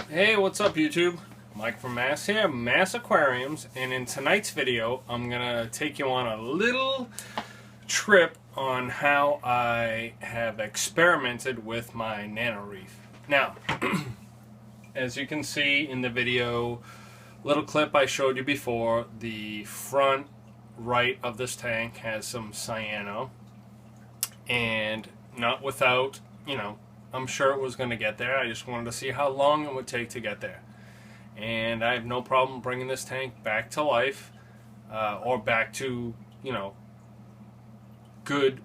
Hey, what's up YouTube? Mike from Mass here, Mass Aquariums, and in tonight's video I'm gonna take you on a little trip on how I have experimented with my Nano Reef. Now, as you can see in the video, little clip I showed you before, the front right of this tank has some cyano, and not without, I'm sure it was going to get there. I just wanted to see how long it would take to get there. And I have no problem bringing this tank back to life, or back to, good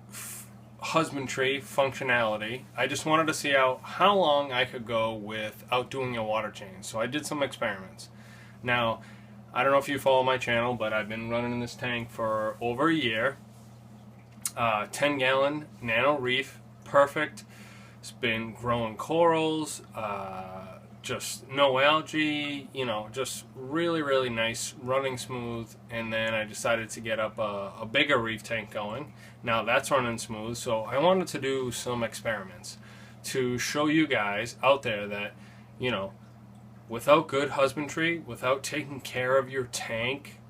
husbandry functionality. I just wanted to see how long I could go without doing a water change. So I did some experiments. Now, I don't know if you follow my channel, but I've been running this tank for over a year. 10-gallon Nano Reef, perfect. It's been growing corals, just no algae, just really, really nice, running smooth. And then I decided to get up a bigger reef tank going. Now that's running smooth, so I wanted to do some experiments to show you guys out there that, without good husbandry, without taking care of your tank,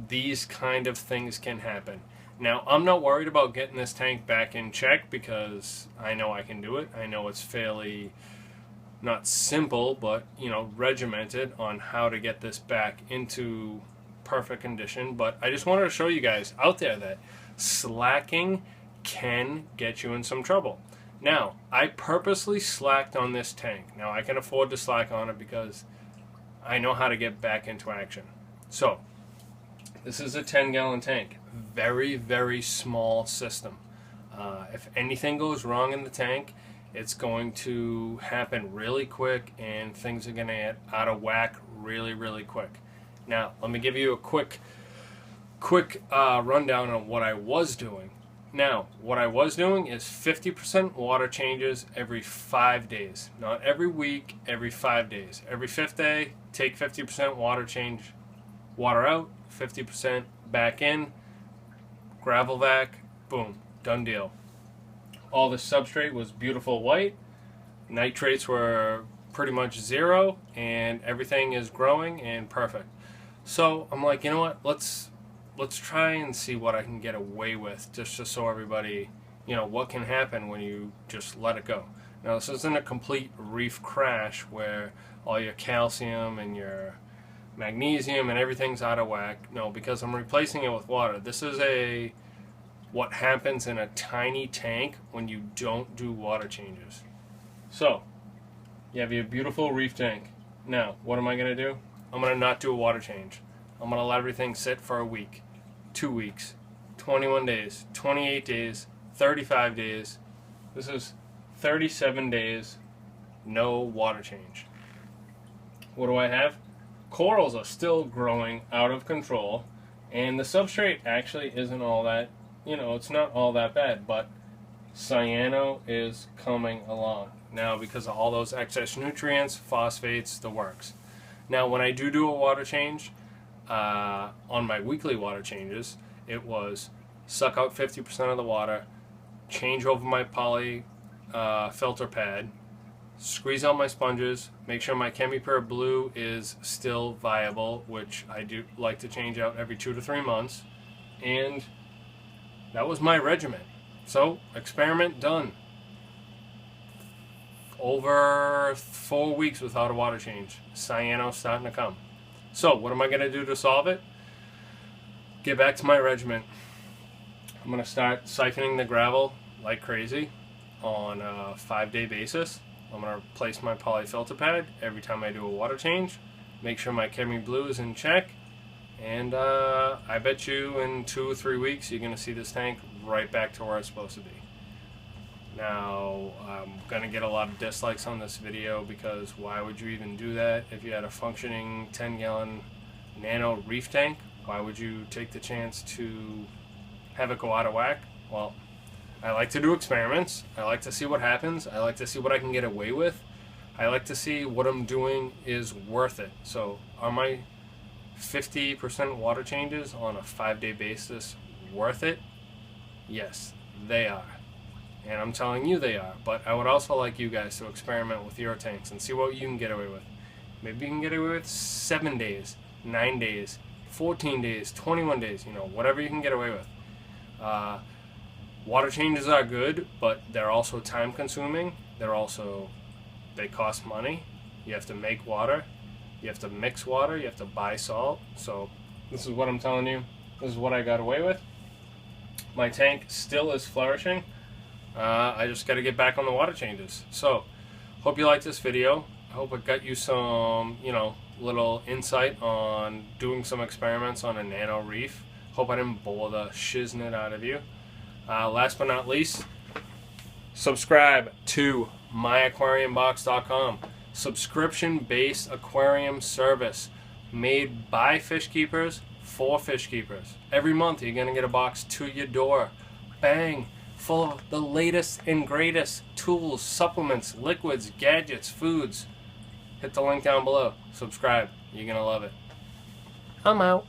these kind of things can happen. Now, I'm not worried about getting this tank back in check because I know I can do it. I know it's fairly, not simple, but, regimented on how to get this back into perfect condition. But I just wanted to show you guys out there that slacking can get you in some trouble. Now, I purposely slacked on this tank. Now, I can afford to slack on it because I know how to get back into action. So, this is a 10-gallon tank. Very, very small system. If anything goes wrong in the tank, it's going to happen really quick and things are going to get out of whack really, really quick. Now, let me give you a quick rundown on what I was doing. Now, what I was doing is 50% water changes every 5 days. Not every week, every 5 days. Every 5th day, take 50% water change, water out, 50% back in, gravel vac, boom, done deal. All the substrate was beautiful white, nitrates were pretty much zero, and everything is growing and perfect. So I'm like, you know what, let's try and see what I can get away with, just to show everybody, what can happen when you just let it go. Now, this isn't a complete reef crash where all your calcium and your magnesium and everything's out of whack. No, because I'm replacing it with water. This is what happens in a tiny tank when you don't do water changes. So, you have your beautiful reef tank. Now, what am I going to do? I'm going to not do a water change. I'm going to let everything sit for a week, 2 weeks, 21 days, 28 days, 35 days. This is 37 days, no water change. What do I have? Corals are still growing out of control, and the substrate actually isn't all that, it's not all that bad, but cyano is coming along now because of all those excess nutrients, phosphates, the works. Now, when I do a water change, on my weekly water changes, it was suck out 50% of the water, change over my poly filter pad, squeeze out my sponges, make sure my ChemiPure Blue is still viable, which I do like to change out every 2 to 3 months, and that was my regimen. So, experiment done. Over 4 weeks without a water change. Cyano starting to come. So, what am I going to do to solve it? Get back to my regimen. I'm going to start siphoning the gravel like crazy on a 5-day basis. I'm going to replace my poly filter pad every time I do a water change. Make sure my Chemi Blue is in check. And I bet you in 2 or 3 weeks you're going to see this tank right back to where it's supposed to be. Now, I'm going to get a lot of dislikes on this video because why would you even do that if you had a functioning 10-gallon Nano Reef tank? Why would you take the chance to have it go out of whack? Well, I like to do experiments. I like to see what happens. I like to see what I can get away with. I like to see what I'm doing is worth it. So, are my 50% water changes on a 5-day basis worth it? Yes, they are. and I'm telling you they are. But I would also like you guys to experiment with your tanks and see what you can get away with. Maybe you can get away with 7 days, 9 days, 14 days, 21 days, you know, whatever you can get away with. Water changes are good, but they're also time consuming. They cost money. You have to make water. You have to mix water. You have to buy salt. So this is what I'm telling you. This is what I got away with. My tank still is flourishing. I just got to get back on the water changes. So hope you liked this video. I hope it got you some, you know, little insight on doing some experiments on a nano reef. Hope I didn't bore the shiznit out of you. Last but not least, subscribe to myaquariumbox.com. Subscription-based aquarium service made by fish keepers for fish keepers. Every month you're going to get a box to your door. Bang! Full of the latest and greatest tools, supplements, liquids, gadgets, foods. Hit the link down below. Subscribe. You're going to love it. I'm out.